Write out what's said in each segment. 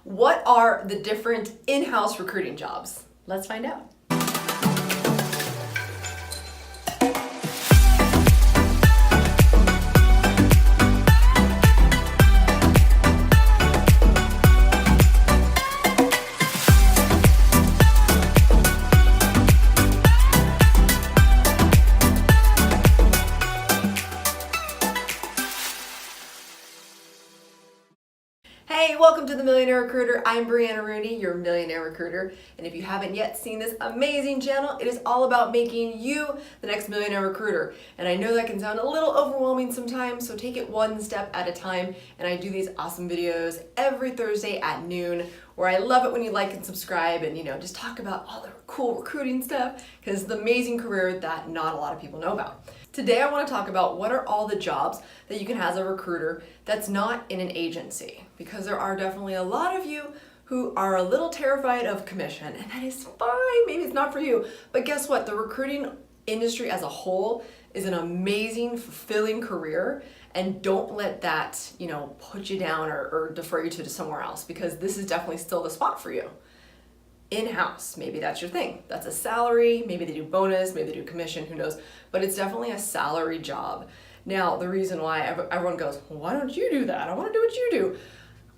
What are the different in-house recruiting jobs? Let's find out. Hey, welcome to the Millionaire Recruiter. I'm Brianna Rooney, your Millionaire Recruiter. And if you haven't yet seen this amazing channel, it is all about making you the next Millionaire Recruiter. And I know that can sound a little overwhelming sometimes, so take it one step at a time. And I do these awesome videos every Thursday at noon, where I love it when you like and subscribe and, just talk about all the cool recruiting stuff, because it's the amazing career that not a lot of people know about. Today I want to talk about what are all the jobs that you can have as a recruiter that's not in an agency, because there are definitely a lot of you who are a little terrified of commission, and that is fine. Maybe it's not for you, but guess what? The recruiting industry as a whole is an amazing, fulfilling career, and don't let that, put you down or defer you to somewhere else, because this is definitely still the spot for you. In-house, maybe that's your thing. That's a salary, maybe they do bonus, maybe they do commission, who knows, but it's definitely a salary job. Now, the reason why everyone goes, well, why don't you do that? I want to do what you do.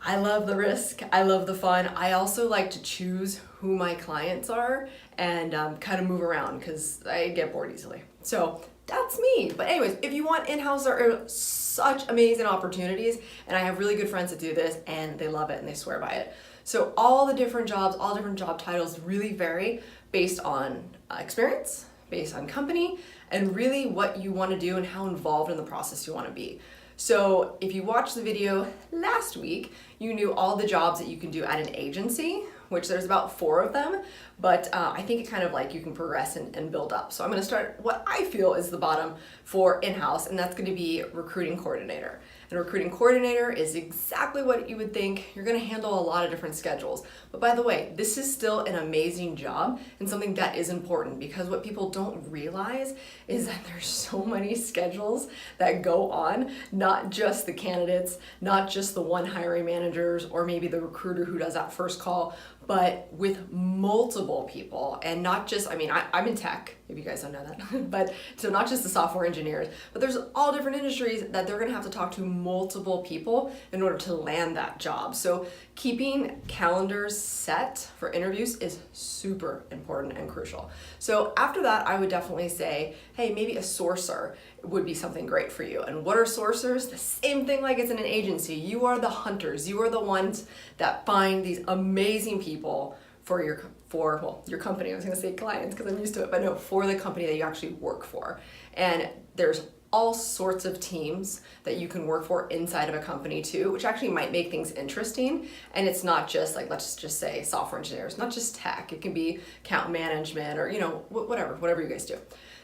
I love the risk, I love the fun. I also like to choose who my clients are and kind of move around, because I get bored easily. So that's me. But anyways, if you want in-house, there are such amazing opportunities, and I have really good friends that do this and they love it and they swear by it. So all the different jobs, all different job titles really vary based on experience, based on company, and really what you want to do and how involved in the process you want to be. So if you watched the video last week, you knew all the jobs that you can do at an agency, which there's about 4 of them, but I think it kind of like you can progress and build up. So I'm going to start what I feel is the bottom for in-house, and that's going to be recruiting coordinator. And recruiting coordinator is exactly what you would think. You're going to handle a lot of different schedules. But by the way, this is still an amazing job and something that is important, because what people don't realize is that there's so many schedules that go on, not just the candidates, not just the one hiring managers or maybe the recruiter who does that first call, but with multiple people. And not just, I'm in tech, if you guys don't know that, but so not just the software engineers, but there's all different industries that they're gonna have to talk to multiple people in order to land that job. So keeping calendars set for interviews is super important and crucial. So after that, I would definitely say, hey, maybe a sourcer would be something great for you. And what are sourcers? The same thing like it's in an agency. You are the hunters. You are the ones that find these amazing people for your company. I was going to say clients because I'm used to it, but no, for the company that you actually work for. And there's all sorts of teams that you can work for inside of a company too, which actually might make things interesting. And it's not just like, let's just say software engineers, not just tech. It can be account management or, whatever you guys do.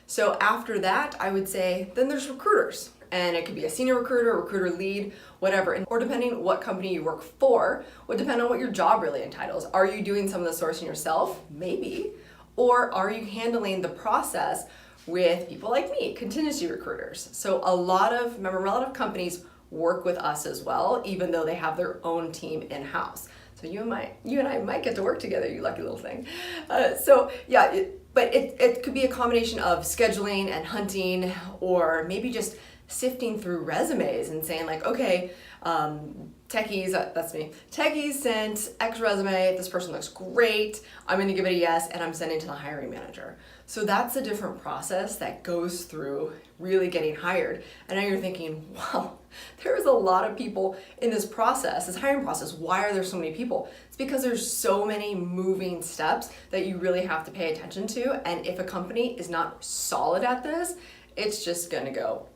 So after that, I would say, then there's recruiters. And it could be a senior recruiter, recruiter lead, whatever. Or depending what company you work for, would depend on what your job really entitles. Are you doing some of the sourcing yourself? Maybe. Or are you handling the process with people like me, contingency recruiters? So a lot of companies work with us as well, even though they have their own team in-house. So you and I might get to work together, you lucky little thing. But it could be a combination of scheduling and hunting, or maybe just sifting through resumes and saying like, okay, techies, that's me. Techies sent X resume, this person looks great, I'm gonna give it a yes, and I'm sending to the hiring manager. So that's a different process that goes through really getting hired. And now you're thinking, wow, there's a lot of people in this process, this hiring process. Why are there so many people? It's because there's so many moving steps that you really have to pay attention to. And if a company is not solid at this, it's just gonna go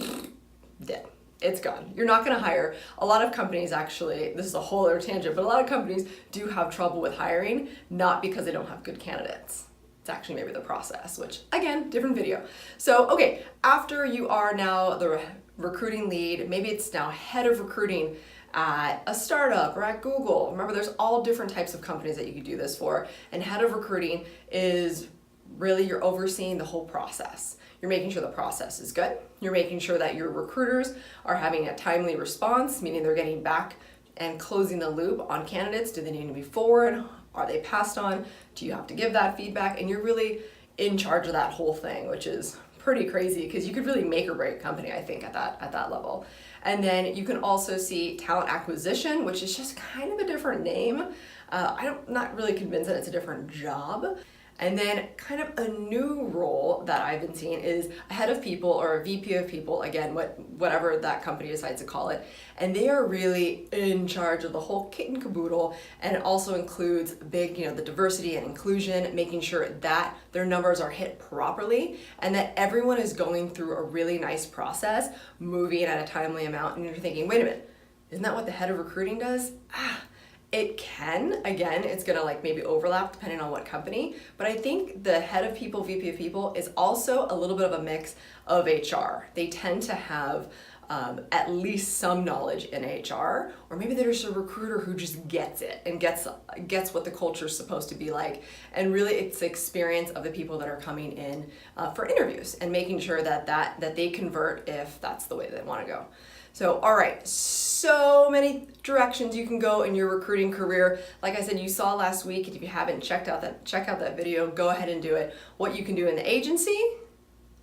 dead. It's gone. You're not going to hire. A lot of companies actually, this is a whole other tangent, but a lot of companies do have trouble with hiring, not because they don't have good candidates. It's actually maybe the process, which again, different video. So, okay, after you are now the recruiting lead, maybe it's now head of recruiting at a startup or at Google. Remember, there's all different types of companies that you could do this for. And head of recruiting is really you're overseeing the whole process. You're making sure the process is good. You're making sure that your recruiters are having a timely response, meaning they're getting back and closing the loop on candidates. Do they need to be forward? Are they passed on? Do you have to give that feedback? And you're really in charge of that whole thing, which is pretty crazy because you could really make or break a company, I think, at that level. And then you can also see talent acquisition, which is just kind of a different name. I'm not really convinced that it's a different job. And then kind of a new role that I've been seeing is a head of people or a VP of people, again, whatever that company decides to call it. And they are really in charge of the whole kit and caboodle. And it also includes big, the diversity and inclusion, making sure that their numbers are hit properly and that everyone is going through a really nice process, moving at a timely amount. And you're thinking, wait a minute, isn't that what the head of recruiting does? It can, again, it's gonna maybe overlap depending on what company, but I think the head of people, VP of people, is also a little bit of a mix of HR. They tend to have at least some knowledge in HR, or maybe they're just a recruiter who just gets it and gets what the culture is supposed to be like. And really it's the experience of the people that are coming in for interviews and making sure that they convert if that's the way they wanna go. So, all right, so many directions you can go in your recruiting career. Like I said, you saw last week, and if you haven't check out that video, go ahead and do it. What you can do in the agency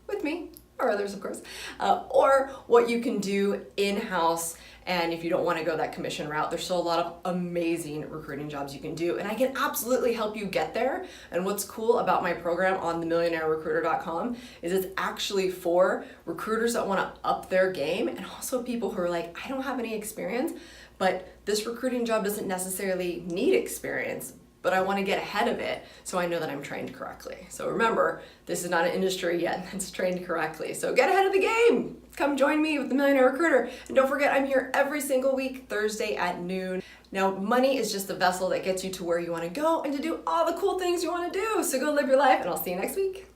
with me, or others, of course, or what you can do in-house. And if you don't want to go that commission route, there's still a lot of amazing recruiting jobs you can do. And I can absolutely help you get there. And what's cool about my program on themillionairerecruiter.com is it's actually for recruiters that want to up their game and also people who are like, I don't have any experience, but this recruiting job doesn't necessarily need experience, but I want to get ahead of it so I know that I'm trained correctly. So remember, this is not an industry yet that's trained correctly. So get ahead of the game. Come join me with the Millionaire Recruiter. And don't forget, I'm here every single week, Thursday at noon. Now, money is just the vessel that gets you to where you want to go and to do all the cool things you want to do. So go live your life, and I'll see you next week.